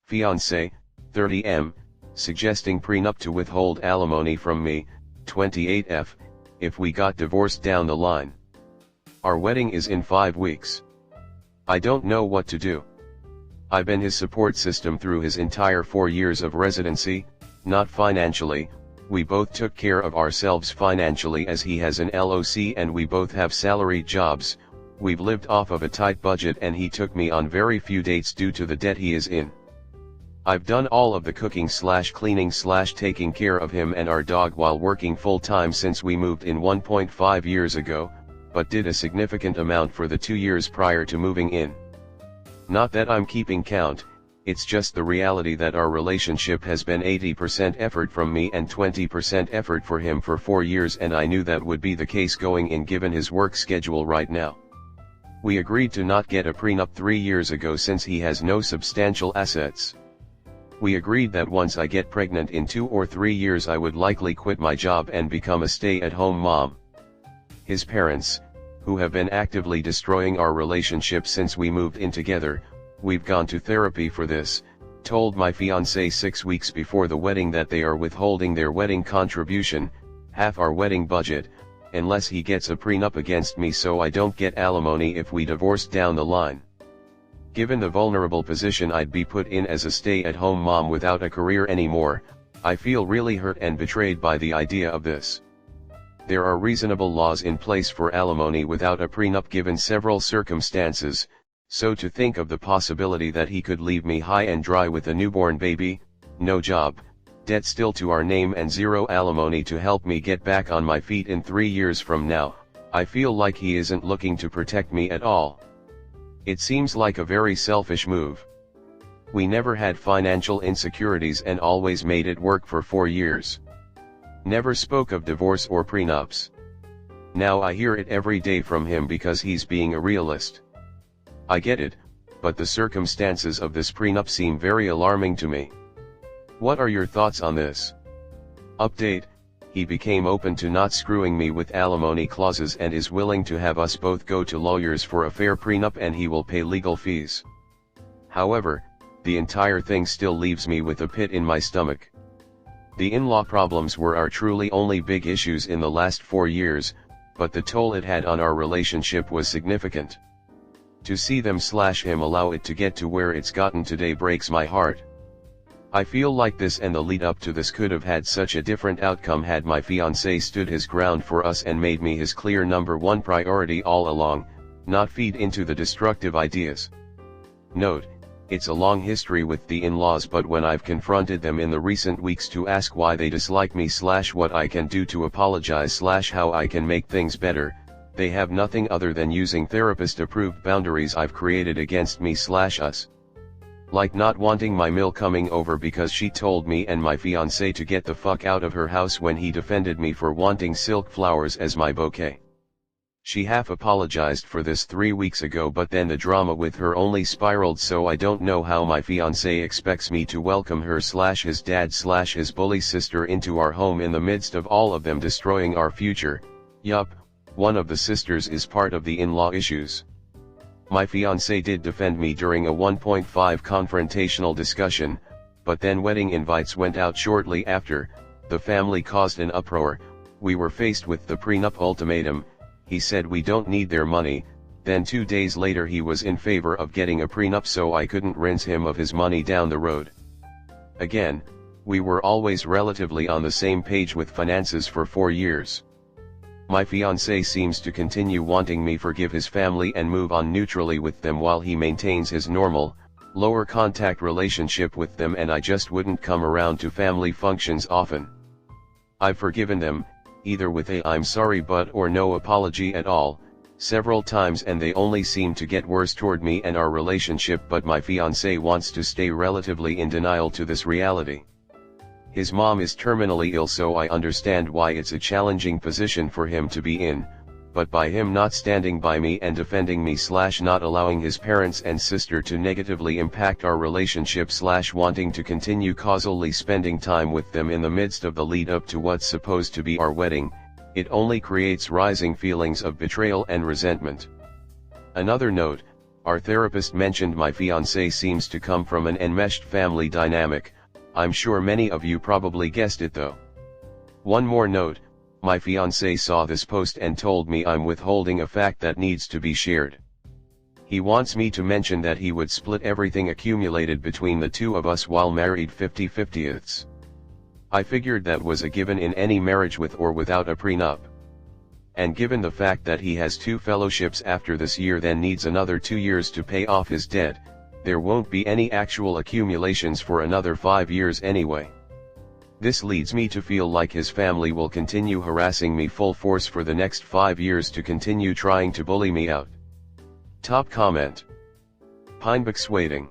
Fiancé, 30M, suggesting prenup to withhold alimony from me, 28F, if we got divorced down the line. Our wedding is in 5 weeks. I don't know what to do. I've been his support system through his entire 4 years of residency, not financially. We both took care of ourselves financially as he has an LOC and we both have salaried jobs. We've lived off of a tight budget and he took me on very few dates due to the debt he is in. I've done all of the cooking / cleaning / taking care of him and our dog while working full time since we moved in 1.5 years ago, but did a significant amount for the 2 years prior to moving in. Not that I'm keeping count, it's just the reality that our relationship has been 80% effort from me and 20% effort for him for 4 years, and I knew that would be the case going in given his work schedule right now. We agreed to not get a prenup 3 years ago since he has no substantial assets. We agreed that once I get pregnant in 2 or 3 years I would likely quit my job and become a stay-at-home mom. His parents, who have been actively destroying our relationship since we moved in together, we've gone to therapy for this, told my fiancé 6 weeks before the wedding that they are withholding their wedding contribution, half our wedding budget, unless he gets a prenup against me so I don't get alimony if we divorce down the line. Given the vulnerable position I'd be put in as a stay-at-home mom without a career anymore, I feel really hurt and betrayed by the idea of this. There are reasonable laws in place for alimony without a prenup given several circumstances, so to think of the possibility that he could leave me high and dry with a newborn baby, no job, debt still to our name and zero alimony to help me get back on my feet in 3 years from now, I feel like he isn't looking to protect me at all. It seems like a very selfish move. We never had financial insecurities and always made it work for 4 years. Never spoke of divorce or prenups. Now I hear it every day from him because he's being a realist. I get it, but the circumstances of this prenup seem very alarming to me. What are your thoughts on this? Update: he became open to not screwing me with alimony clauses and is willing to have us both go to lawyers for a fair prenup and he will pay legal fees. However, the entire thing still leaves me with a pit in my stomach. The in-law problems were our truly only big issues in the last 4 years, but the toll it had on our relationship was significant. To see them / him allow it to get to where it's gotten today breaks my heart. I feel like this and the lead up to this could have had such a different outcome had my fiancé stood his ground for us and made me his clear #1 priority all along, not feed into the destructive ideas. Note: it's a long history with the in-laws, but when I've confronted them in the recent weeks to ask why they dislike me / what I can do to apologize / how I can make things better, they have nothing other than using therapist-approved boundaries I've created against me / us. Like not wanting my mill coming over because she told me and my fiancé to get the fuck out of her house when he defended me for wanting silk flowers as my bouquet. She half apologized for this 3 weeks ago, but then the drama with her only spiraled, so I don't know how my fiancé expects me to welcome her / his dad / his bully sister into our home in the midst of all of them destroying our future. Yup, one of the sisters is part of the in-law issues. My fiancé did defend me during a 1.5 confrontational discussion, but then wedding invites went out shortly after, the family caused an uproar, we were faced with the prenup ultimatum, he said we don't need their money, then 2 days later he was in favor of getting a prenup so I couldn't rinse him of his money down the road. Again, we were always relatively on the same page with finances for 4 years. My fiancé seems to continue wanting me forgive his family and move on neutrally with them while he maintains his normal, lower contact relationship with them, and I just wouldn't come around to family functions often. I've forgiven them, either with a "I'm sorry but" or no apology at all, several times, and they only seem to get worse toward me and our relationship, but my fiancé wants to stay relatively in denial to this reality. His mom is terminally ill, so I understand why it's a challenging position for him to be in, but by him not standing by me and defending me / not allowing his parents and sister to negatively impact our relationship / wanting to continue causally spending time with them in the midst of the lead up to what's supposed to be our wedding, it only creates rising feelings of betrayal and resentment. Another note: Our therapist mentioned my fiancé seems to come from an enmeshed family dynamic. I'm sure many of you probably guessed it though. One more note, my fiancé saw this post and told me I'm withholding a fact that needs to be shared. He wants me to mention that he would split everything accumulated between the two of us while married 50-50ths. I figured that was a given in any marriage with or without a prenup. And given the fact that he has 2 fellowships after this year then needs another 2 years to pay off his debt, there won't be any actual accumulations for another 5 years anyway. This leads me to feel like his family will continue harassing me full force for the next 5 years to continue trying to bully me out. Top comment. Pinebox waiting.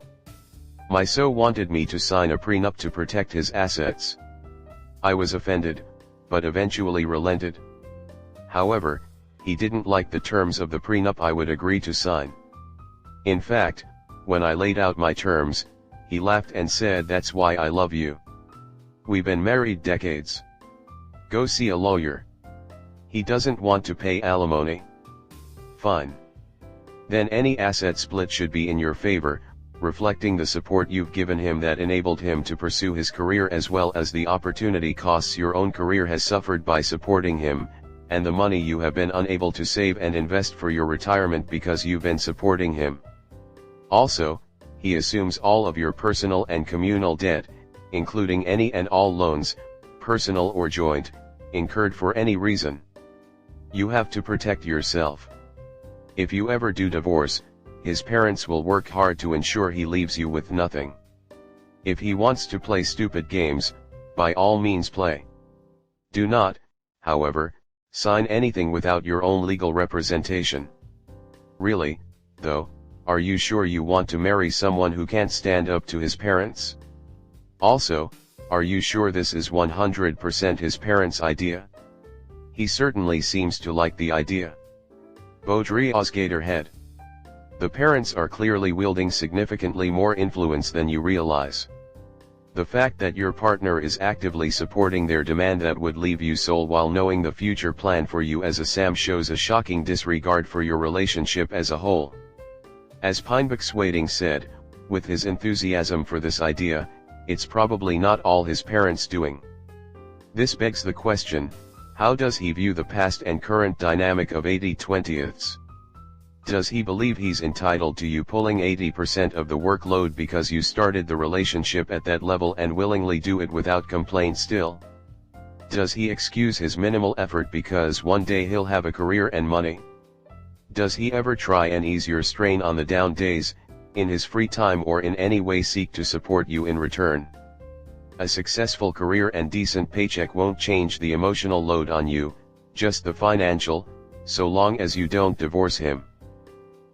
My so wanted me to sign a prenup to protect his assets. I was offended, but eventually relented. However, he didn't like the terms of the prenup I would agree to sign. In fact, when I laid out my terms, he laughed and said that's why I love you. We've been married decades. Go see a lawyer. He doesn't want to pay alimony. Fine. Then any asset split should be in your favor, reflecting the support you've given him that enabled him to pursue his career as well as the opportunity costs your own career has suffered by supporting him, and the money you have been unable to save and invest for your retirement because you've been supporting him. Also, he assumes all of your personal and communal debt, including any and all loans, personal or joint, incurred for any reason. You have to protect yourself. If you ever do divorce, his parents will work hard to ensure he leaves you with nothing. If he wants to play stupid games, by all means play. Do not, however, sign anything without your own legal representation. Really, though, are you sure you want to marry someone who can't stand up to his parents? Also, are you sure this is 100% his parents' idea? He certainly seems to like the idea. Baudrillard's Gatorhead. The parents are clearly wielding significantly more influence than you realize. The fact that your partner is actively supporting their demand that would leave you sole while knowing the future plan for you as a Sam shows a shocking disregard for your relationship as a whole. As Pinebox Waiting said, with his enthusiasm for this idea, it's probably not all his parents doing. This begs the question, how does he view the past and current dynamic of 80-20ths? Does he believe he's entitled to you pulling 80% of the workload because you started the relationship at that level and willingly do it without complaint still? Does he excuse his minimal effort because one day he'll have a career and money? Does he ever try and ease your strain on the down days, in his free time or in any way seek to support you in return? A successful career and decent paycheck won't change the emotional load on you, just the financial, so long as you don't divorce him.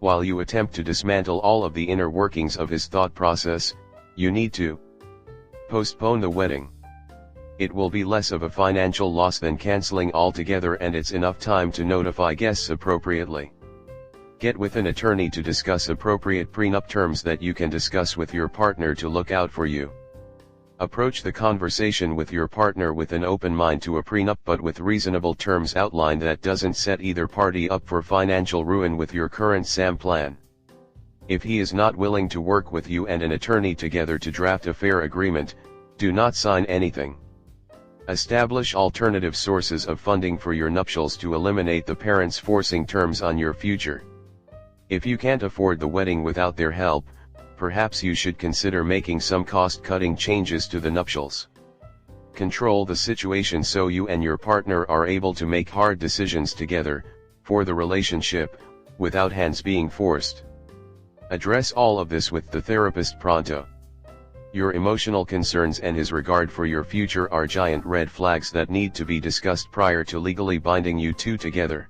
While you attempt to dismantle all of the inner workings of his thought process, you need to postpone the wedding. It will be less of a financial loss than canceling altogether, and it's enough time to notify guests appropriately. Get with an attorney to discuss appropriate prenup terms that you can discuss with your partner to look out for you. Approach the conversation with your partner with an open mind to a prenup but with reasonable terms outlined that doesn't set either party up for financial ruin with your current SAM plan. If he is not willing to work with you and an attorney together to draft a fair agreement, do not sign anything. Establish alternative sources of funding for your nuptials to eliminate the parents forcing terms on your future. If you can't afford the wedding without their help, perhaps you should consider making some cost-cutting changes to the nuptials. Control the situation so you and your partner are able to make hard decisions together, for the relationship, without hands being forced. Address all of this with the therapist pronto. Your emotional concerns and his regard for your future are giant red flags that need to be discussed prior to legally binding you two together.